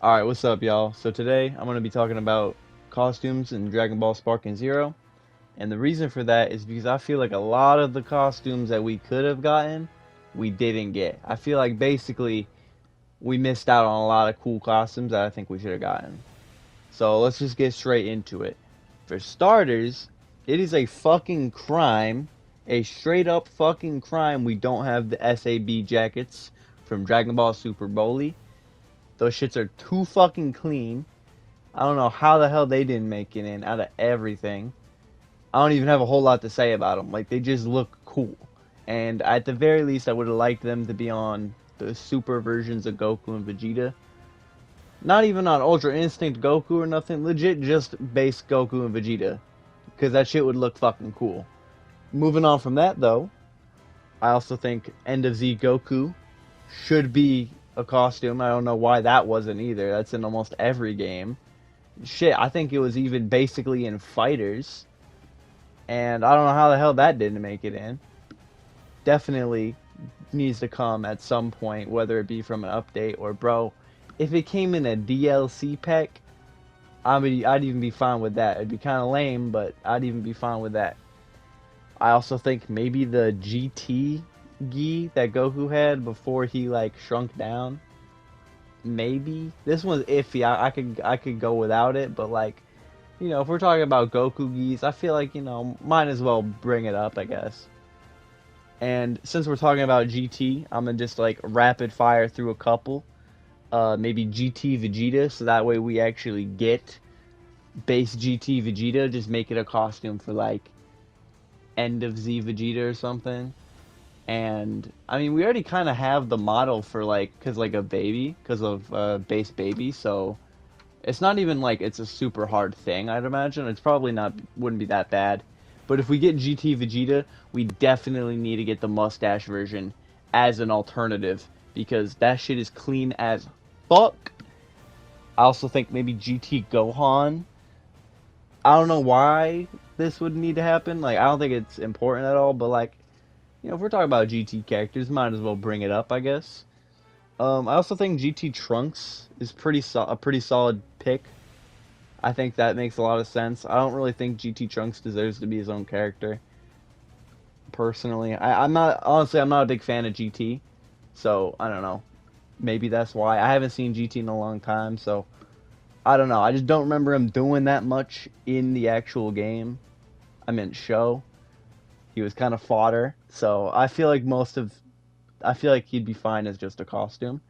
Alright, what's up, y'all? So today, I'm going to be talking about costumes in Dragon Ball Sparking Zero. And the reason for that is because I feel like a lot of the costumes that we could have gotten, we didn't get. I feel like basically, we missed out on a lot of cool costumes that I think we should have gotten. So let's just get straight into it. For starters, it is a fucking crime, a straight up fucking crime we don't have the SAB Jackets from Dragon Ball Super Broly. Those shits are too fucking clean. I don't know how the hell they didn't make it in out of everything. I don't even have a whole lot to say about them. Like, they just look cool. And at the very least, I would have liked them to be on the super versions of Goku and Vegeta. Not even on Ultra Instinct Goku or nothing. Legit just base Goku and Vegeta. Because that shit would look fucking cool. Moving on from that, though, I also think End of Z Goku should be a costume. I don't know why that wasn't either. That's in almost every game. Shit, I think it was even basically in Fighters. And I don't know how the hell that didn't make it in. Definitely needs to come at some point, whether it be from an update or, bro, if it came in a DLC pack, I'd even be fine with that. It'd be kind of lame, but I'd even be fine with that. I also think maybe the GT Gi that Goku had before he like shrunk down. Maybe this one's iffy. I could go without it, but like, you know, if we're talking about Goku Gis, I feel like, you know, might as well bring it up, I guess. And since we're talking about GT, I'm gonna just like rapid fire through a couple. Maybe GT Vegeta, so that way we actually get base GT Vegeta. Just make it a costume for like End of Z Vegeta or something. And I mean, we already kind of have the model for like, cause like a baby, cause of base baby. So it's not even like it's a super hard thing. I'd imagine it's probably not, wouldn't be that bad. But if we get GT Vegeta, we definitely need to get the mustache version as an alternative because that shit is clean as fuck. I also think maybe GT Gohan. I don't know why this would need to happen. Like, I don't think it's important at all, but like, you know, if we're talking about GT characters, might as well bring it up, I guess. I also think GT Trunks is a pretty solid pick. I think that makes a lot of sense. I don't really think GT Trunks deserves to be his own character. Personally, I'm not honestly. I'm not a big fan of GT, so I don't know. Maybe that's why I haven't seen GT in a long time. So I don't know. I just don't remember him doing that much in the actual game. I meant show. He was kind of fodder. So I feel like I feel like he'd be fine as just a costume.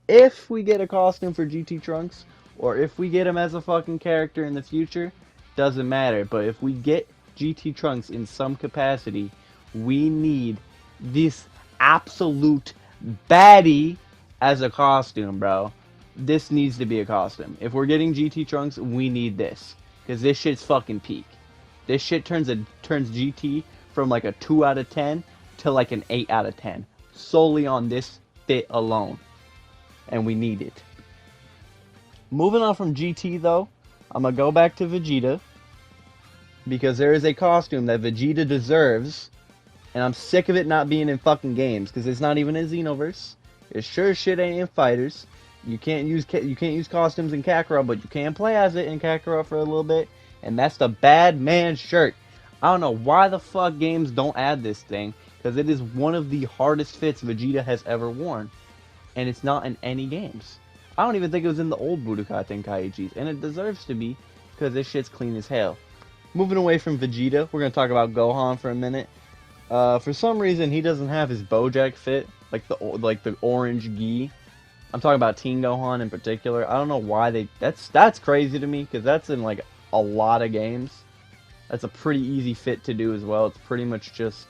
If we get a costume for GT Trunks, or if we get him as a fucking character in the future, doesn't matter. But if we get GT Trunks in some capacity, we need this absolute baddie as a costume, bro. This needs to be a costume. If we're getting GT Trunks, we need this. Because this shit's fucking peak. This shit turns GT from like a 2 out of 10 to like an 8 out of 10. Solely on this fit alone. And we need it. Moving on from GT though, I'm gonna go back to Vegeta. Because there is a costume that Vegeta deserves. And I'm sick of it not being in fucking games. Because it's not even in Xenoverse. It sure as shit ain't in Fighters. You can't use costumes in Kakarot, but you can play as it in Kakarot for a little bit. And that's the Badman shirt. I don't know why the fuck games don't add this thing. Because it is one of the hardest fits Vegeta has ever worn. And it's not in any games. I don't even think it was in the old Budokai Tenkaichis. And it deserves to be, because this shit's clean as hell. Moving away from Vegeta, we're going to talk about Gohan for a minute. For some reason, he doesn't have his Bojack fit, like the orange gi. I'm talking about Tien Gohan in particular. I don't know why that's crazy to me, because that's in like a lot of games. That's a pretty easy fit to do as well. It's pretty much just,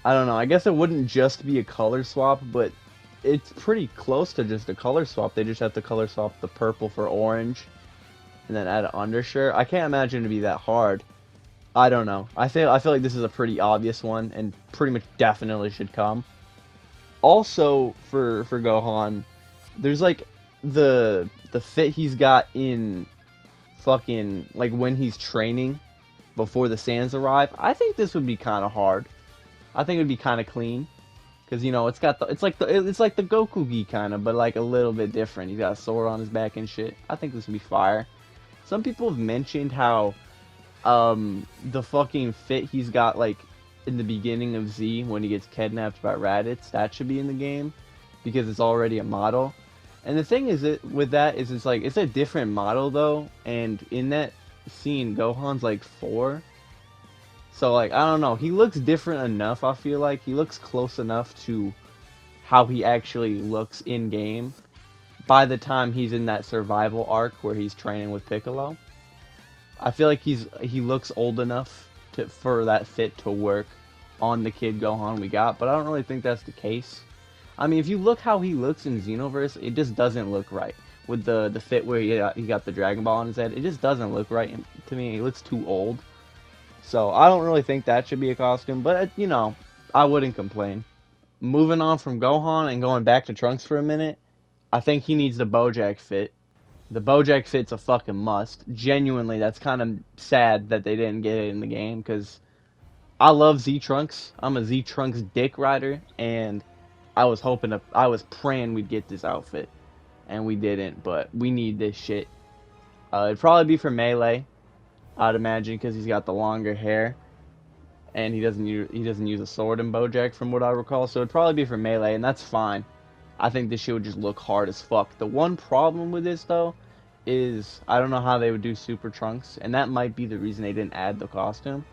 I don't know, I guess it wouldn't just be a color swap, but it's pretty close to just a color swap. They just have to color swap the purple for orange and then add an undershirt. I can't imagine it to be that hard. I don't know. I feel like this is a pretty obvious one and pretty much definitely should come. Also for Gohan, there's like the fit he's got in fucking like when he's training before the Saiyans arrive. I think this would be kind of hard. I think it would be kind of clean. Because, you know, it's like the Goku Gi kind of, but like a little bit different. He's got a sword on his back and shit. I think this would be fire. Some people have mentioned how the fucking fit he's got like in the beginning of Z when he gets kidnapped by Raditz, that should be in the game because it's already a model. And the thing is with that is it's like it's a different model though, and in that scene Gohan's like 4. So like I don't know, he looks different enough. I feel like he looks close enough to how he actually looks in game by the time he's in that survival arc where he's training with Piccolo. I feel like he looks old enough for that fit to work on the Kid Gohan we got, but I don't really think that's the case. I mean, if you look how he looks in Xenoverse, it just doesn't look right. With the fit where he got the Dragon Ball on his head, it just doesn't look right to me. He looks too old. So I don't really think that should be a costume, but you know, I wouldn't complain. Moving on from Gohan and going back to Trunks for a minute, I think he needs the Bojack fit. The Bojack fit's a fucking must. Genuinely, that's kind of sad that they didn't get it in the game, because I love Z-Trunks. I'm a Z-Trunks dick rider, and I was praying we'd get this outfit. And we didn't, but we need this shit. It'd probably be for Melee, I'd imagine, because he's got the longer hair. And he doesn't use a sword in Bojack from what I recall, so it'd probably be for Melee, and that's fine. I think this shit would just look hard as fuck. The one problem with this, though, is I don't know how they would do Super Trunks, and that might be the reason they didn't add the costume.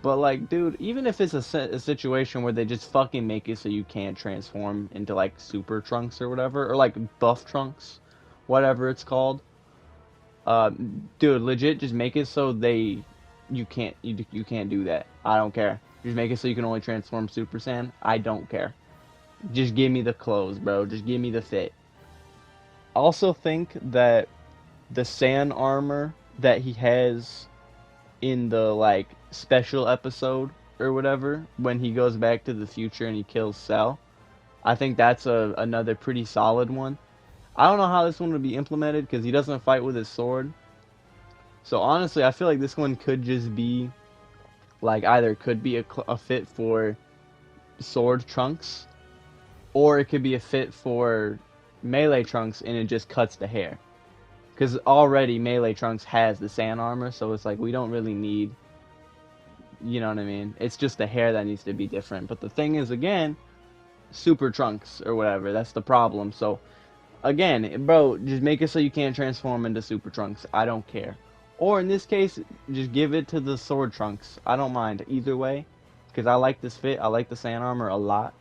But, like, dude, even if it's a situation where they just fucking make it so you can't transform into, like, Super Trunks or whatever, or, like, Buff Trunks, whatever it's called. Dude, legit, just make it so you can't do that. I don't care. Just make it so you can only transform Super Saiyan. I don't care. Just give me the clothes, bro. Just give me the fit. I also think that the Saiyan armor that he has in the, like, special episode or whatever, when he goes back to the future and he kills Cell, I think that's another pretty solid one. I don't know how this one would be implemented because he doesn't fight with his sword. So honestly, I feel like this one could just be, like, either could be a fit for Sword Trunks, or it could be a fit for Melee Trunks and it just cuts the hair. Because already Melee Trunks has the Saiyan armor, so it's like we don't really need, you know what I mean? It's just the hair that needs to be different. But the thing is, again, Super Trunks or whatever, that's the problem. So, again, bro, just make it so you can't transform into Super Trunks. I don't care. Or in this case, just give it to the Sword Trunks. I don't mind either way, because I like this fit. I like the Saiyan armor a lot.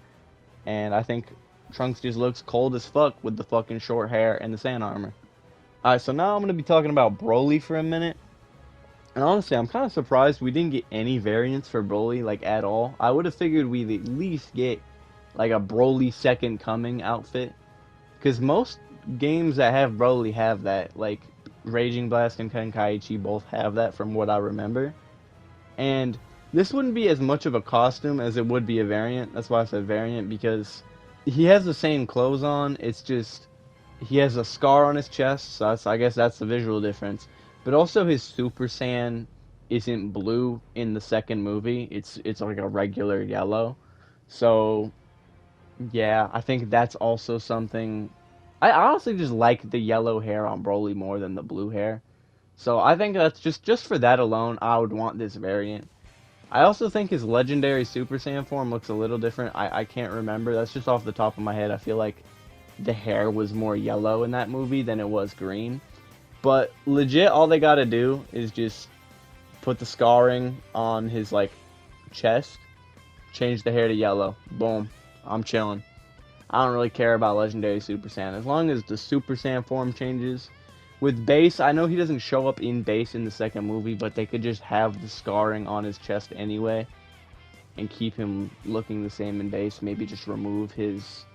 And I think Trunks just looks cold as fuck with the fucking short hair and the Saiyan armor. Alright, so now I'm going to be talking about Broly for a minute. And honestly, I'm kind of surprised we didn't get any variants for Broly, like, at all. I would have figured we'd at least get, like, a Broly Second Coming outfit. Because most games that have Broly have that. Like, Raging Blast and Tenkaichi both have that from what I remember. And this wouldn't be as much of a costume as it would be a variant. That's why I said variant, because he has the same clothes on. It's just he has a scar on his chest, so I guess that's the visual difference. But also his Super Saiyan isn't blue in the second movie. It's like a regular yellow. So yeah, I think that's also something. I honestly just like the yellow hair on Broly more than the blue hair. So I think that's just for that alone, I would want this variant. I also think his legendary Super Saiyan form looks a little different. I can't remember. That's just off the top of my head. I feel like the hair was more yellow in that movie than it was green. But legit, all they gotta do is just put the scarring on his, like, chest, change the hair to yellow. Boom. I'm chilling. I don't really care about legendary Super Saiyan. As long as the Super Saiyan form changes. With Base, I know he doesn't show up in Base in the second movie, but they could just have the scarring on his chest anyway and keep him looking the same in Base. Maybe just remove his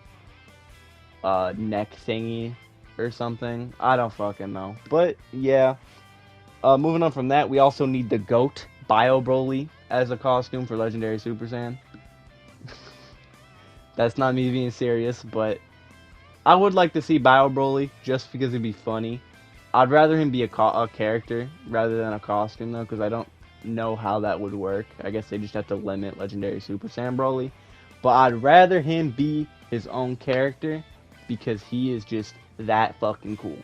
neck thingy or something. I don't fucking know. But yeah, moving on from that, we also need the GOAT Bio Broly as a costume for legendary Super Saiyan. That's not me being serious, but I would like to see Bio Broly just because it'd be funny. I'd rather him be a character rather than a costume, though, because I don't know how that would work. I guess they just have to limit Legendary Super Saiyan Broly. But I'd rather him be his own character because he is just that fucking cool.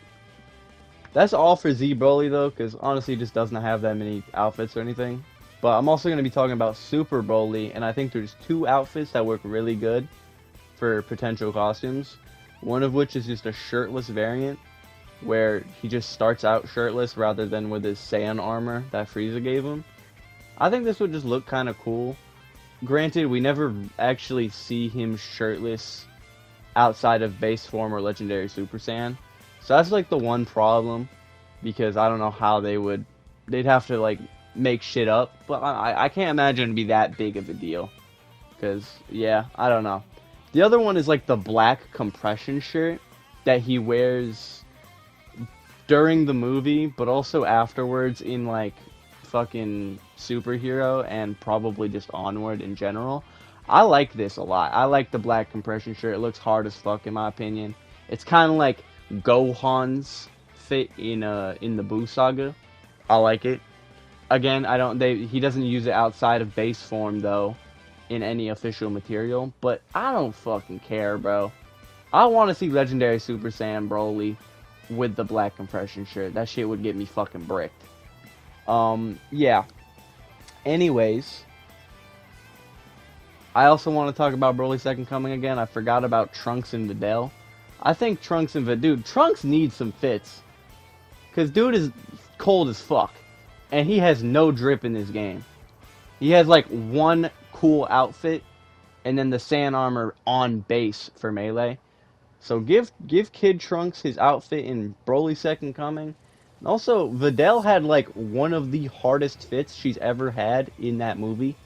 That's all for Z Broly though, because honestly he just doesn't have that many outfits or anything. But I'm also going to be talking about Super Broly, and I think there's two outfits that work really good for potential costumes. One of which is just a shirtless variant, where he just starts out shirtless rather than with his Saiyan armor that Frieza gave him. I think this would just look kind of cool. Granted, we never actually see him shirtless outside of base form or legendary Super Saiyan. So that's like the one problem, because I don't know how they'd have to like make shit up, but I can't imagine it'd be that big of a deal. Because, yeah, I don't know. The other one is like the black compression shirt that he wears during the movie, but also afterwards in like fucking Superhero and probably just Onward in general. I like this a lot. I like the black compression shirt. It looks hard as fuck in my opinion. It's kind of like Gohan's fit in the Buu saga. I like it. Again, he doesn't use it outside of base form though in any official material, but I don't fucking care, bro. I want to see Legendary Super Saiyan Broly with the black compression shirt. That shit would get me fucking bricked. Yeah. Anyways, I also want to talk about Broly's second coming again. I forgot about Trunks and Videl. I think Trunks and Videl... Dude, Trunks needs some fits. Because dude is cold as fuck. And he has no drip in this game. He has like one cool outfit, and then the Saiyan armor on base for melee. So give Kid Trunks his outfit in Broly's second coming. And also, Videl had like one of the hardest fits she's ever had in that movie.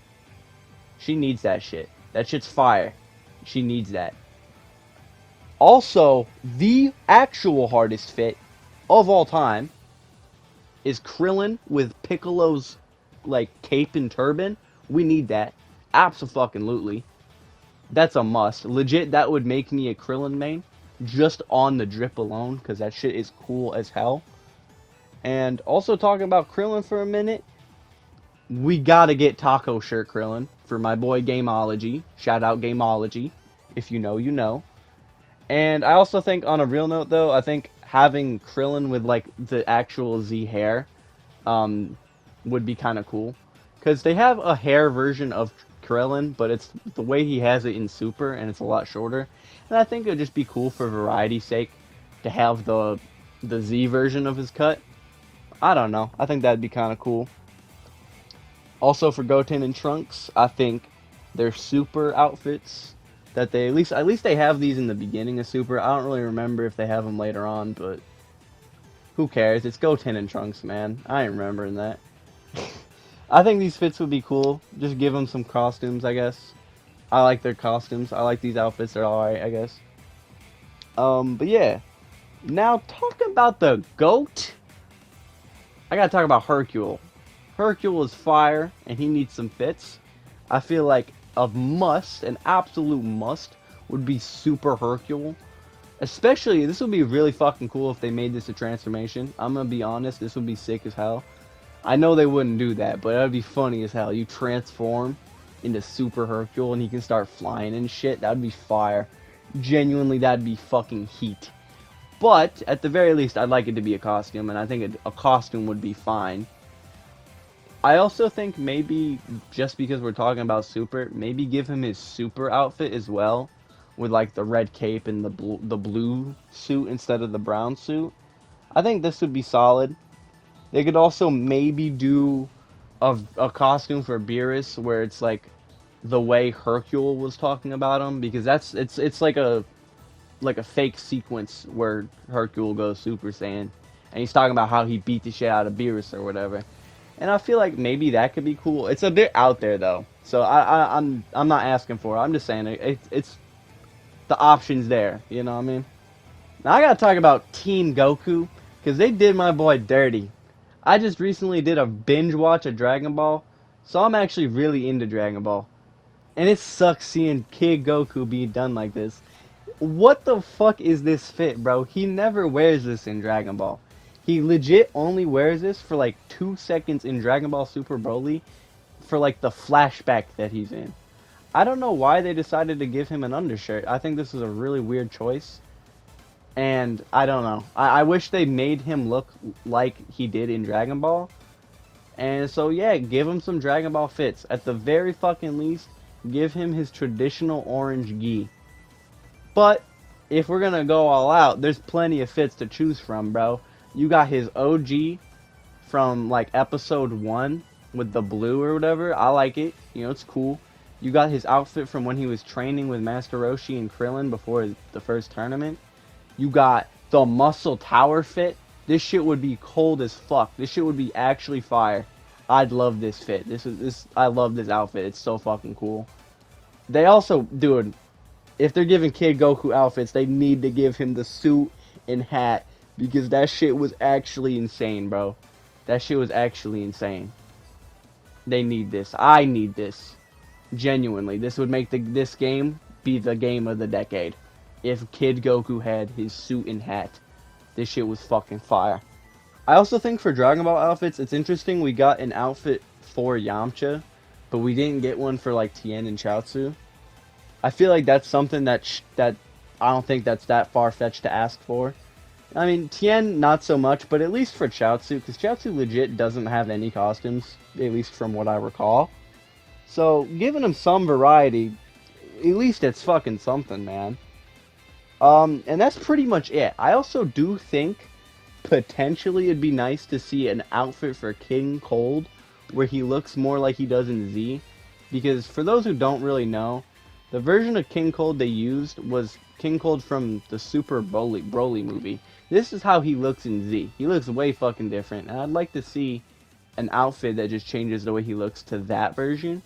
She needs that shit. That shit's fire. She needs that. Also, the actual hardest fit of all time is Krillin with Piccolo's like cape and turban. We need that. Abso-fucking-lutely. That's a must. Legit, that would make me a Krillin main just on the drip alone, because that shit is cool as hell. And also talking about Krillin for a minute, we gotta get Taco Shirt Krillin for my boy Gameology. Shout out Gameology. If you know, you know. And I also think, on a real note though, I think having Krillin with like the actual Z hair would be kind of cool. Because they have a hair version of Krillin, but it's the way he has it in Super, and it's a lot shorter. And I think it would just be cool for variety's sake to have the Z version of his cut. I don't know. I think that'd be kind of cool. Also for Goten and Trunks, I think their Super outfits that they at least they have these in the beginning of Super. I don't really remember if they have them later on, but who cares? It's Goten and Trunks, man. I ain't remembering that. I think these fits would be cool. Just give them some costumes, I guess. I like their costumes. I like these outfits. They're alright, I guess. But yeah. Now, talking about the GOAT, I gotta talk about Hercule. Hercule is fire, and he needs some fits. I feel like a must, an absolute must, would be Super Hercule. Especially, this would be really fucking cool if they made this a transformation. I'm gonna be honest, this would be sick as hell. I know they wouldn't do that, but that would be funny as hell. You transform into Super Hercule and he can start flying and shit. That would be fire. Genuinely, that'd be fucking heat. But, at the very least, I'd like it to be a costume, and I think a costume would be fine. I also think maybe, just because we're talking about Super, maybe give him his Super outfit as well, with like the red cape and the blue suit instead of the brown suit. I think this would be solid. They could also maybe do a costume for Beerus where it's like the way Hercule was talking about him, because it's like a fake sequence where Hercule goes Super Saiyan and he's talking about how he beat the shit out of Beerus or whatever. And I feel like maybe that could be cool. It's a bit out there though, so I'm not asking for it. I'm just saying it's the options there. You know what I mean? Now I gotta talk about Team Goku, because they did my boy dirty. I just recently did a binge watch of Dragon Ball, so I'm actually really into Dragon Ball. And it sucks seeing Kid Goku be done like this. What the fuck is this fit, bro? He never wears this in Dragon Ball. He legit only wears this for like 2 seconds in Dragon Ball Super Broly for like the flashback that he's in. I don't know why they decided to give him an undershirt. I think this is a really weird choice. And I don't know. I wish they made him look like he did in Dragon Ball. And so yeah, give him some Dragon Ball fits. At the very fucking least, give him his traditional orange gi. But if we're gonna go all out, there's plenty of fits to choose from, bro. You got his OG from like episode 1 with the blue or whatever. I like it. You know, it's cool. You got his outfit from when he was training with Master Roshi and Krillin before the first tournament. You got the muscle tower fit. This shit would be cold as fuck. This shit would be actually fire. I'd love this fit. I love this outfit. It's so fucking cool. They also, dude, if they're giving Kid Goku outfits, they need to give him the suit and hat because that shit was actually insane, bro. That shit was actually insane. They need this. I need this. Genuinely, this would make this game be the game of the decade. If Kid Goku had his suit and hat, this shit was fucking fire. I also think for Dragon Ball outfits, it's interesting we got an outfit for Yamcha, but we didn't get one for like Tien and Chiaotzu. I feel like that's something that I don't think that's that far-fetched to ask for. I mean, Tien, not so much, but at least for Chiaotzu, because Chiaotzu legit doesn't have any costumes, at least from what I recall. So, giving him some variety, at least it's fucking something, man. And that's pretty much it. I also do think, potentially, it'd be nice to see an outfit for King Cold, where he looks more like he does in Z. Because, for those who don't really know, the version of King Cold they used was King Cold from the Super Broly movie. This is how he looks in Z. He looks way fucking different, and I'd like to see an outfit that just changes the way he looks to that version.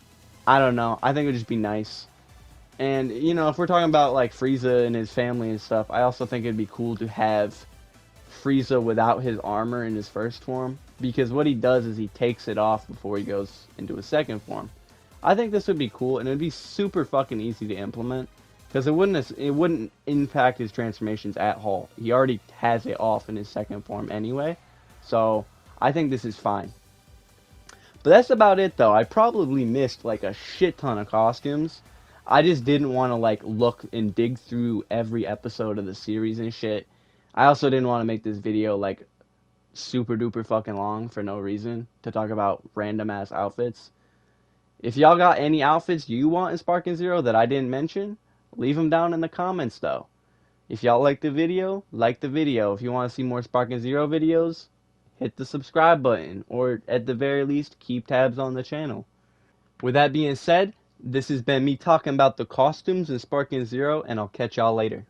I don't know. I think it would just be nice. And, you know, if we're talking about, like, Frieza and his family and stuff, I also think it'd be cool to have Frieza without his armor in his first form. Because what he does is he takes it off before he goes into his second form. I think this would be cool, and it'd be super fucking easy to implement. Because it wouldn't impact his transformations at all. He already has it off in his second form anyway. So, I think this is fine. But that's about it, though. I probably missed, like, a shit ton of costumes. I just didn't want to, like, look and dig through every episode of the series and shit. I also didn't want to make this video, like, super duper fucking long for no reason to talk about random ass outfits. If y'all got any outfits you want in Sparking Zero that I didn't mention, leave them down in the comments, though. If y'all like the video, like the video. If you want to see more Sparking Zero videos, hit the subscribe button, or at the very least, keep tabs on the channel. With that being said, this has been me talking about the costumes in Sparking Zero, and I'll catch y'all later.